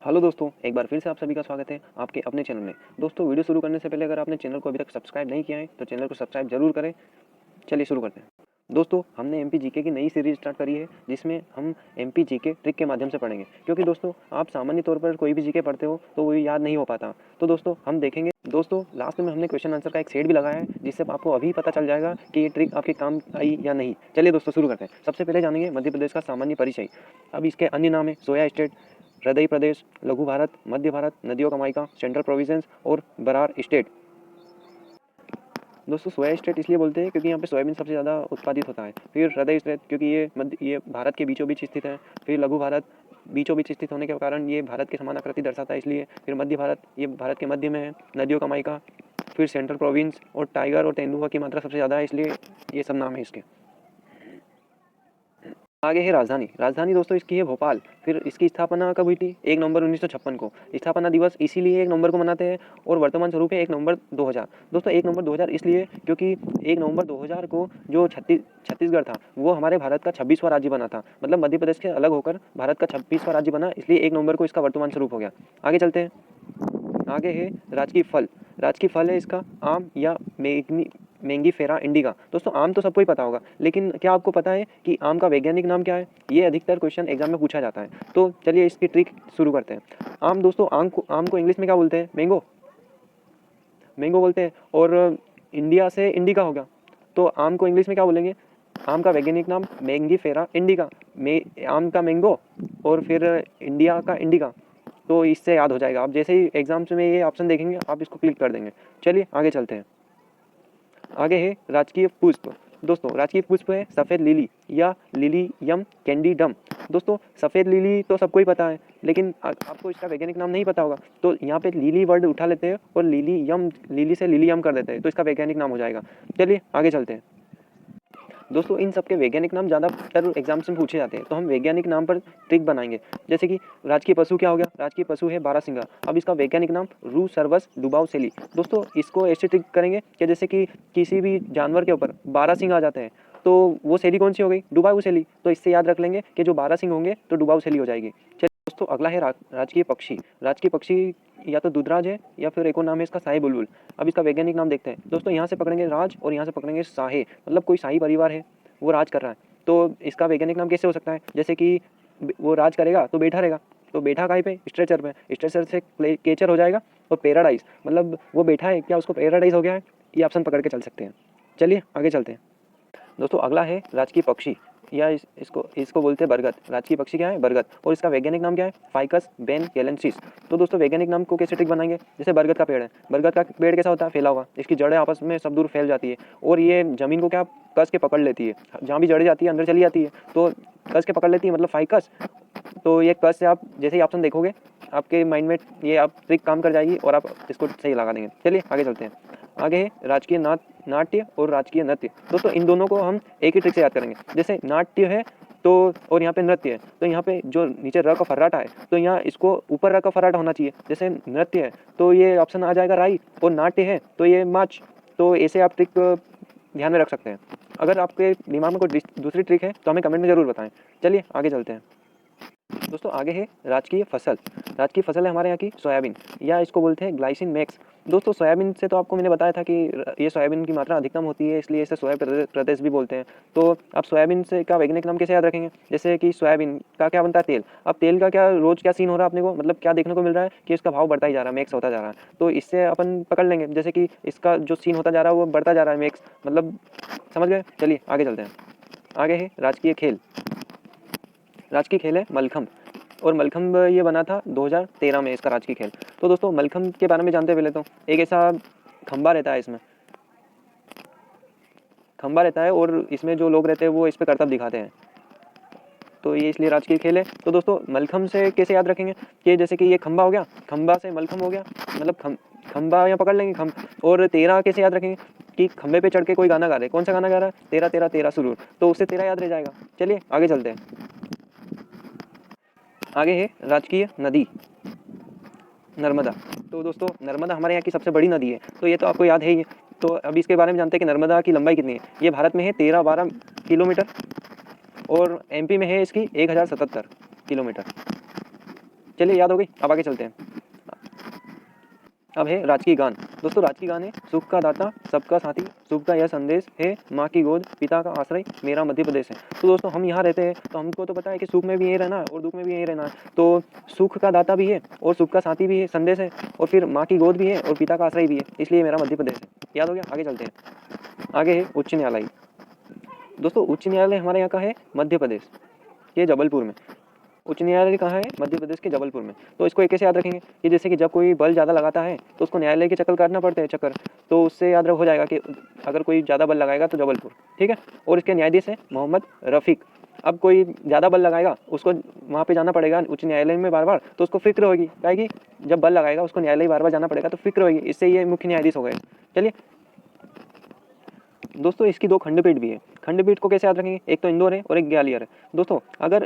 Hello दोस्तों, एक बार फिर से आप सभी का स्वागत है आपके अपने चैनल में। दोस्तों, वीडियो शुरू करने से पहले अगर आपने चैनल को अभी तक सब्सक्राइब नहीं किया है तो चैनल को सब्सक्राइब जरूर करें। चलिए शुरू करते हैं। दोस्तों, हमने एमपी जीके की नई सीरीज स्टार्ट करी है जिसमें हम एमपी जीके ट्रिक के माध्यम से पढ़ेंगे, क्योंकि दोस्तों आप सामान्य तौर पर कोई भी जीके पढ़ते हो तो वो याद नहीं हो पाता। तो दोस्तों हम देखेंगे। दोस्तों लास्ट में हमने क्वेश्चन आंसर का एक सेट भी लगाया है जिससे आपको अभी पता चल जाएगा कि ये ट्रिक आपके काम आई या नहीं। चलिए दोस्तों शुरू करते हैं। सबसे पहले जानेंगे मध्य प्रदेश का सामान्य परिचय। अब इसके अन्य नाम है सोया स्टेट, हृदय प्रदेश, लघु भारत, मध्य भारत, नदियों का माइका, सेंट्रल प्रोविंस और बरार स्टेट। दोस्तों सोया स्टेट इसलिए बोलते हैं क्योंकि यहाँ पे सोयाबीन सबसे ज़्यादा उत्पादित होता है। फिर हृदय स्टेट क्योंकि ये भारत के बीचों बीच स्थित है। फिर लघु भारत बीचों बीच स्थित होने के कारण ये भारत के समान आकृति दर्शाता है इसलिए। फिर मध्य भारत, ये भारत के मध्य में है, नदियों का माइका। फिर सेंट्रल प्रोविंस और टाइगर और तेंदुआ की मात्रा सबसे ज़्यादा है इसलिए ये सब नाम है इसके। आगे है राजधानी। राजधानी दोस्तों इसकी है भोपाल। फिर इसकी स्थापना कब हुई थी? 1 नवंबर 1956 को। स्थापना दिवस इसीलिए 1 नवंबर को मनाते हैं और वर्तमान स्वरूप है 1 नवंबर 2000। दोस्तों 1 नवंबर 2000 इसलिए क्योंकि 1 नवंबर 2000 को जो छत्तीसगढ़ था वो हमारे भारत का 26वां राज्य बना था। मतलब मध्य प्रदेश के अलग होकर भारत का 26वां राज्य बना, इसलिए 1 नवंबर को इसका वर्तमान स्वरूप हो गया। आगे चलते हैं। आगे है राजकीय फल। राजकीय फल है इसका आम या मैंगीफेरा इंडिका। दोस्तों आम तो सबको ही पता होगा, लेकिन क्या आपको पता है कि आम का वैज्ञानिक नाम क्या है? ये अधिकतर क्वेश्चन एग्जाम में पूछा जाता है। तो चलिए इसकी ट्रिक शुरू करते हैं। आम दोस्तों आम को इंग्लिश में क्या बोलते हैं? मैंगो बोलते हैं। और इंडिया से इंडिका होगा, तो आम को इंग्लिश में क्या बोलेंगे? आम का वैज्ञानिक नाम मैंगीफेरा इंडिका। आम का मैंगो और फिर इंडिया का इंडिका। तो इससे याद हो जाएगा। आप जैसे ही एग्जाम्स में ये ऑप्शन देखेंगे आप इसको क्लिक कर देंगे। चलिए आगे चलते हैं। आगे है राजकीय पुष्प। दोस्तों राजकीय पुष्प है सफ़ेद लिली या लिलियम कैंडिडम। दोस्तों सफ़ेद लिली तो सबको ही पता है, लेकिन आपको इसका वैज्ञानिक नाम नहीं पता होगा, तो यहाँ पे लिली वर्ड उठा लेते हैं और लिली से लिलियम कर देते हैं, तो इसका वैज्ञानिक नाम हो जाएगा। चलिए आगे चलते हैं। दोस्तों इन सबके वैज्ञानिक नाम ज़्यादातर एग्जाम्स में पूछे जाते हैं, तो हम वैज्ञानिक नाम पर ट्रिक बनाएंगे। जैसे कि राजकीय पशु क्या हो गया? राजकीय पशु है बारहसिंगा। अब इसका वैज्ञानिक नाम रूसर्वस डुबाउसेली। दोस्तों इसको ऐसे ट्रिक करेंगे कि जैसे कि किसी भी जानवर के ऊपर 12 सिंह आ जाते हैं, तो वो शैली कौन सी हो गई? डुबाउसेली। तो इससे याद रख लेंगे कि जो 12 सिंह होंगे तो डुबाउसेली हो जाएगी। चलिए दोस्तों अगला है राजकीय पक्षी। राजकीय पक्षी या तो दूधराज है या फिर एक और नाम है इसका शाही बुलबुल। अब इसका वैज्ञानिक नाम देखते हैं। दोस्तों यहाँ से पकड़ेंगे राज और यहाँ से पकड़ेंगे शाहे, मतलब कोई शाही परिवार है वो राज कर रहा है, तो इसका वैज्ञानिक नाम कैसे हो सकता है? जैसे कि वो राज करेगा तो बैठा रहेगा, तो बैठा कहीं पे? स्ट्रेचर पे। स्ट्रेचर से केचर हो जाएगा और पैराडाइज, मतलब वो बैठा है क्या उसको पैराडाइज हो गया है? ये ऑप्शन पकड़ के चल सकते हैं। चलिए आगे चलते हैं। दोस्तों अगला है राजकीय पक्षी या इसको बोलते हैं बरगद। राजकीय पक्षी क्या है? बरगद। और इसका वैज्ञानिक नाम क्या है? फाइकस बेनगेलेंसिस। तो दोस्तों वैज्ञानिक नाम को कैसे ट्रिक बनाएंगे? जैसे बरगद का पेड़ है, बरगद का पेड़ कैसा होता है? फैला हुआ। इसकी जड़ें आपस में सब दूर फैल जाती है और ये जमीन को क्या कस के पकड़ लेती है। जहाँ भी जड़ें जाती है अंदर चली जाती है, तो कस के पकड़ लेती है, मतलब फाइकस। तो ये कस से आप जैसे ही ऑप्शन देखोगे आपके माइंड में ये आप ट्रिक काम कर जाएगी और आप इसको सही लगा देंगे। चलिए आगे चलते हैं। आगे है राजकीय नाट्य और राजकीय नृत्य। दोस्तों इन दोनों को हम एक ही ट्रिक से याद करेंगे। जैसे नाट्य है तो और यहाँ पे नृत्य है, तो यहाँ पे जो नीचे र का फर्राटा है तो यहाँ इसको ऊपर र का फर्राटा होना चाहिए। जैसे नृत्य है तो ये ऑप्शन आ जाएगा राई, और नाट्य है तो ये माच। तो ऐसे आप ट्रिक ध्यान में रख सकते हैं। अगर आपके दिमाग में कोई दूसरी ट्रिक है तो हमें कमेंट में ज़रूर बताएं। चलिए आगे चलते हैं। दोस्तों आगे है राजकीय फसल। राजकीय फसल है हमारे यहाँ की सोयाबीन, या इसको बोलते हैं ग्लाइसिन मैक्स। दोस्तों सोयाबीन से तो आपको मैंने बताया था कि ये सोयाबीन की मात्रा अधिकतम होती है, इसलिए इसे सोया प्रदेश भी बोलते हैं। तो आप सोयाबीन से का वैज्ञानिक नाम कैसे याद रखेंगे? जैसे कि सोयाबीन का क्या बनता है? तेल। अब तेल का क्या रोज क्या सीन हो रहा है अपने को, मतलब क्या देखने को मिल रहा है कि इसका भाव बढ़ता ही जा रहा है, मैक्स होता जा रहा है। तो इससे अपन पकड़ लेंगे जैसे कि इसका जो सीन होता जा रहा है वो बढ़ता जा रहा है, मैक्स, मतलब समझ गए। चलिए आगे चलते हैं। आगे है राजकीय खेल। राजकीय खेल है मलखम्ब, और मलखम्ब ये बना था 2013 में इसका राजकीय खेल। तो दोस्तों मलखम्ब के बारे में जानते हैं पहले तो। एक ऐसा खंबा रहता है, इसमें खंबा रहता है और इसमें जो लोग रहते हैं वो इस पर करतब दिखाते हैं, तो ये इसलिए राजकीय खेल है। तो दोस्तों मलखम्ब से कैसे याद रखेंगे कि जैसे कि ये खंबा हो गया, खंबा से मलखम्ब हो गया, मतलब खंबा यहाँ पकड़ लेंगे खम्ब। और तेरा कैसे याद रखेंगे कि खंबे पे चढ़ के कोई गाना गा रहे हैं, कौन सा गाना गा रहा है? तेरा तेरा तेरा सुरूर, तो उससे तेरा याद रह जाएगा। चलिए आगे चलते हैं। आगे है राजकीय नदी नर्मदा। तो दोस्तों नर्मदा हमारे यहाँ की सबसे बड़ी नदी है, तो ये तो आपको याद है ही। तो अब इसके बारे में जानते हैं कि नर्मदा की लंबाई कितनी है। ये भारत में है 13-12 किलोमीटर और एमपी में है इसकी 1077 किलोमीटर। चलिए याद हो गई, अब आगे चलते हैं। अब है राजकीय गान। दोस्तों राजकीय गान है, सुख का दाता सबका साथी, सुख का यह संदेश है, माँ की गोद पिता का आश्रय, मेरा मध्य प्रदेश है। तो दोस्तों हम यहाँ रहते हैं तो हमको तो पता है कि सुख में भी यही रहना है और दुख में भी यही रहना है। तो सुख का दाता भी है और सुख का साथी भी है, संदेश है, और फिर माँ की गोद भी है और पिता का आश्रय भी है, इसलिए मेरा मध्य प्रदेश है। याद हो गया, आगे चलते हैं। आगे है उच्च न्यायालय। दोस्तों उच्च न्यायालय हमारे यहाँ का है मध्य प्रदेश के जबलपुर में। उच्च न्यायालय कहाँ है? मध्य प्रदेश के जबलपुर में। तो इसको एक कैसे याद रखेंगे कि जैसे कि जब कोई बल ज़्यादा लगाता है तो उसको न्यायालय के चक्कर काटना पड़ते हैं चक्कर, तो उससे याद हो जाएगा कि अगर कोई ज़्यादा बल लगाएगा तो जबलपुर, ठीक है। और इसके न्यायाधीश है मोहम्मद रफ़ीक। अब कोई ज़्यादा बल लगाएगा उसको वहाँ पे जाना पड़ेगा उच्च न्यायालय में बार बार, तो उसको फिक्र होगी, क्या कि जब बल लगाएगा उसको न्यायालय बार बार जाना पड़ेगा तो फिक्र होगी, इससे ये मुख्य न्यायाधीश हो गए। चलिए दोस्तों इसकी दो खंडपीठ भी है। खंडपीठ को कैसे याद रखेंगे? एक तो इंदौर है और एक ग्वालियर है। दोस्तों अगर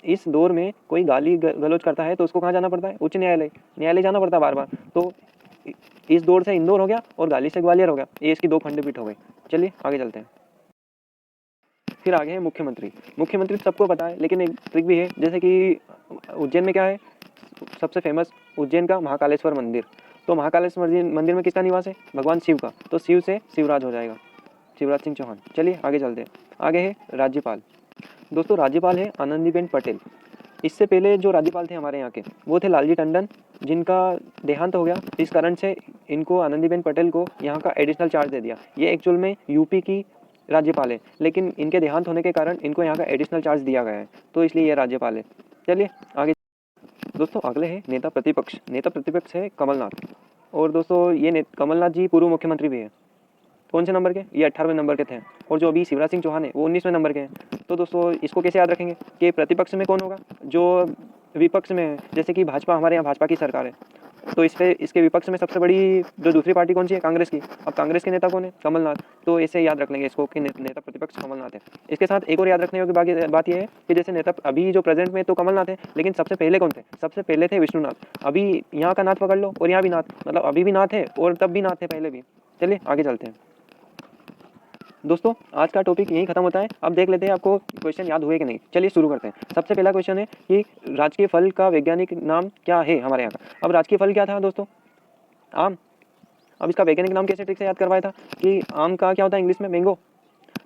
इस दौर में कोई गाली गलौज करता है तो उसको कहाँ जाना पड़ता है? उच्च न्यायालय जाना पड़ता है बार बार। तो इस दौर से इंदौर हो गया और गाली से ग्वालियर हो गया, ये इसकी दो खंडपीठ हो गई। चलिए आगे चलते हैं। फिर आगे है मुख्यमंत्री। मुख्यमंत्री सबको पता है, लेकिन एक ट्रिक भी है, जैसे कि उज्जैन में क्या है सबसे फेमस? उज्जैन का महाकालेश्वर मंदिर। तो महाकालेश्वर मंदिर में किसका निवास है? भगवान शिव का। तो शिव से शिवराज हो जाएगा, शिवराज सिंह चौहान। चलिए आगे चलते हैं। आगे है राज्यपाल। दोस्तों राज्यपाल है आनंदीबेन पटेल। इससे पहले जो राज्यपाल थे हमारे यहाँ के वो थे लालजी टंडन, जिनका देहांत हो गया, इस कारण से इनको आनंदीबेन पटेल को यहाँ का एडिशनल चार्ज दे दिया। ये एक्चुअल में यूपी की राज्यपाल है, लेकिन इनके देहांत होने के कारण इनको यहाँ का एडिशनल चार्ज दिया गया है, तो इसलिए ये राज्यपाल है। चलिए आगे। दोस्तों अगले है नेता प्रतिपक्ष। नेता प्रतिपक्ष है कमलनाथ। और दोस्तों ये कमलनाथ जी पूर्व मुख्यमंत्री भी है। कौन से नंबर के? ये 18वें नंबर के थे। और जो अभी शिवराज सिंह चौहान है वो 19वें नंबर के हैं। तो दोस्तों इसको कैसे याद रखेंगे कि प्रतिपक्ष में कौन होगा? जो विपक्ष में है, जैसे कि भाजपा, हमारे यहाँ भाजपा की सरकार है, तो इसके विपक्ष में सबसे बड़ी जो दूसरी पार्टी कौन सी है? कांग्रेस की। अब कांग्रेस के नेता कौन है? कमलनाथ। तो इसे याद रख लेंगे इसको कि नेता प्रतिपक्ष कमलनाथ है। इसके साथ एक और याद रखने की बात यह है कि जैसे नेता अभी जो प्रेजेंट में तो कमलनाथ है, लेकिन सबसे पहले कौन थे? सबसे पहले थे विष्णुनाथ। अभी यहाँ का नाथ पकड़ लो और यहाँ भी नाथ, मतलब अभी भी नाथ है और तब भी नाथ है, पहले भी। चलिए आगे चलते हैं। दोस्तों आज का टॉपिक यही खत्म होता है। अब देख लेते हैं आपको क्वेश्चन याद हुए कि नहीं। चलिए शुरू करते हैं। सबसे पहला क्वेश्चन है कि राजकीय फल का वैज्ञानिक नाम क्या है हमारे यहाँ का? अब राजकीय फल क्या था दोस्तों? आम। अब इसका वैज्ञानिक नाम कैसे ट्रिक से याद करवाया था कि आम का क्या होता है इंग्लिश में? मैंगो।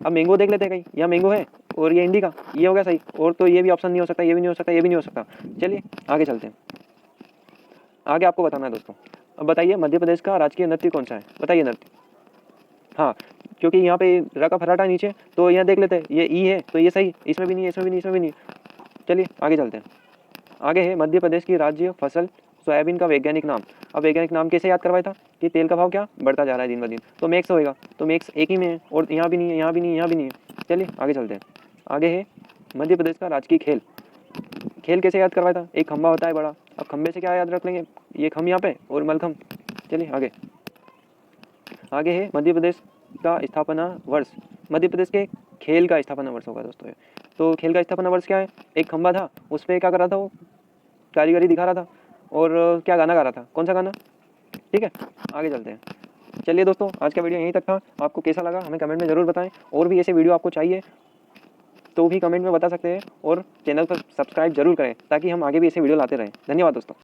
अब मैंगो देख लेते हैं कहीं, यह मैंगो है और ये इंडिका, ये हो गया सही। और तो ये भी ऑप्शन नहीं हो सकता, ये भी नहीं हो सकता, ये भी नहीं हो सकता। चलिए आगे चलते हैं। आगे आपको बताना है दोस्तों। अब बताइए मध्य प्रदेश का राजकीय नृत्य कौन सा है? बताइए नृत्य। हाँ, क्योंकि यहाँ पे र का फर्राटा नीचे, तो यहाँ देख लेते हैं, ये ई है तो ये सही, इसमें भी नहीं, इसमें भी नहीं, इसमें भी नहीं। चलिए आगे चलते हैं। आगे है मध्य प्रदेश की राज्य फसल सोयाबीन का वैज्ञानिक नाम। अब वैज्ञानिक नाम कैसे याद करवाया था कि तेल का भाव क्या बढ़ता जा रहा है दिन ब दिन, तो मैक्स होएगा। तो मैक्स एक ही में है और यहाँ भी नहीं है, यहाँ भी नहीं है, यहाँ भी नहीं है। चलिए आगे चलते हैं। आगे है मध्य प्रदेश का राजकीय खेल। खेल कैसे याद करवाया था? एक खंबा होता है बड़ा। अब खंबे से क्या याद रख लेंगे? ये खम यहाँ पे और मलखम। चलिए आगे। आगे है मध्य प्रदेश का स्थापना वर्ष। मध्य प्रदेश के खेल का स्थापना वर्ष होगा दोस्तों। तो खेल का स्थापना वर्ष क्या है? एक खंबा था, उस पर क्या कर रहा था वो? कारीगरी दिखा रहा था और क्या गाना गा रहा था? कौन सा गाना? ठीक है आगे चलते हैं। चलिए दोस्तों आज का वीडियो यहीं तक था। आपको कैसा लगा हमें कमेंट में ज़रूर बताएं। और भी ऐसे वीडियो आपको चाहिए तो भी कमेंट में बता सकते हैं, और चैनल पर सब्सक्राइब जरूर करें ताकि हम आगे भी ऐसे वीडियो लाते रहें। धन्यवाद दोस्तों।